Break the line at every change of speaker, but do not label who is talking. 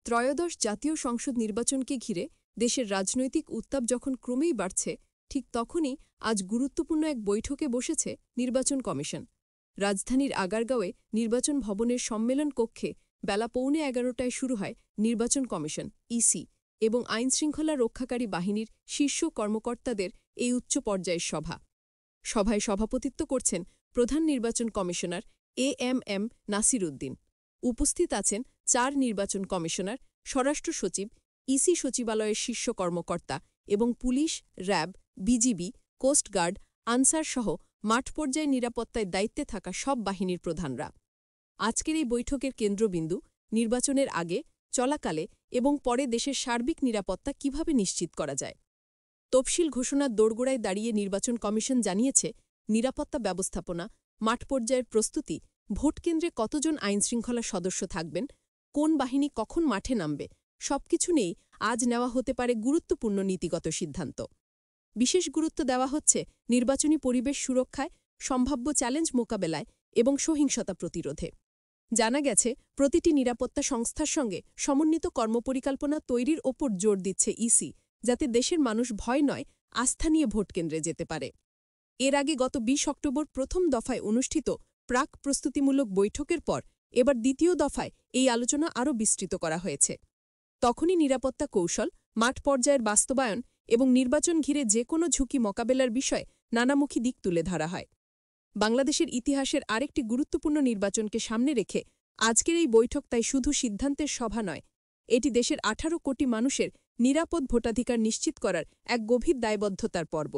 ত্রয়োদশ জাতীয় সংসদ নির্বাচনকে ঘিরে দেশের রাজনৈতিক উত্তাপ যখন ক্রমেই বাড়ছে, ঠিক তখনই আজ গুরুত্বপূর্ণ এক বৈঠকে বসেছে নির্বাচন কমিশন। রাজধানীর আগারগাঁওয়ে নির্বাচন ভবনের সম্মেলন কক্ষে বেলা 11:15টায় শুরু হয় নির্বাচন কমিশন ইসি এবং আইনশৃঙ্খলা রক্ষাকারী বাহিনীর শীর্ষ কর্মকর্তাদের এই উচ্চ পর্যায়ের সভা। সভায় সভাপতিত্ব করছেন প্রধান নির্বাচন কমিশনার এএমএম নাসির উদ্দিন। উপস্থিত আছেন 4 নির্বাচন কমিশনার, স্বরাষ্ট্র সচিব, ইসি সচিবালয়ের শীর্ষ কর্মকর্তা এবং পুলিশ, র্যাব, বিজিবি, কোস্টগার্ড, আনসারসহ মাঠ পর্যায়ে নিরাপত্তায় দায়িত্বে থাকা সব বাহিনীর প্রধানরা। আজকের এই বৈঠকের কেন্দ্রবিন্দু নির্বাচনের আগে, চলাকালে এবং পরে দেশের সার্বিক নিরাপত্তা কিভাবে নিশ্চিত করা যায়। তফসিল ঘোষণার দোরগোড়ায় দাঁড়িয়ে নির্বাচন কমিশন জানিয়েছে, নিরাপত্তা ব্যবস্থাপনা, মাঠ পর্যায়ের প্রস্তুতি, ভোটকেন্দ্রে কতজন আইনশৃঙ্খলা সদস্য থাকবেন, কোন বাহিনী কখন মাঠে নামবে, সবকিছু নিয়েই আজ নেওয়া হতে পারে গুরুত্বপূর্ণ নীতিগত সিদ্ধান্ত। বিশেষ গুরুত্ব দেওয়া হচ্ছে নির্বাচনী পরিবেশ সুরক্ষায়, সম্ভাব্য চ্যালেঞ্জ মোকাবেলায় এবং সহিংসতা প্রতিরোধে। জানা গেছে, প্রতিটি নিরাপত্তা সংস্থার সঙ্গে সমন্বিত কর্মপরিকল্পনা তৈরির ওপর জোর দিচ্ছে ইসি, যাতে দেশের মানুষ ভয় নয়, আস্থা নিয়ে ভোটকেন্দ্রে যেতে পারে। এর আগে গত 20 অক্টোবর প্রথম দফায় অনুষ্ঠিত প্রাক প্রস্তুতিমূলক বৈঠকের পর এবার দ্বিতীয় দফায় এই আলোচনা আরও বিস্তৃত করা হয়েছে। তখনই নিরাপত্তা কৌশল, মাঠ পর্যায়ের বাস্তবায়ন এবং নির্বাচন ঘিরে যে কোনো ঝুঁকি মোকাবেলার বিষয়ে নানামুখী দিক তুলে ধরা হয়। বাংলাদেশের ইতিহাসের আরেকটি গুরুত্বপূর্ণ নির্বাচনকে সামনে রেখে আজকের এই বৈঠক তাই শুধু সিদ্ধান্তের সভা নয়, এটি দেশের 18 কোটি মানুষের নিরাপদ ভোটাধিকার নিশ্চিত করার এক গভীর দায়বদ্ধতার পর্ব।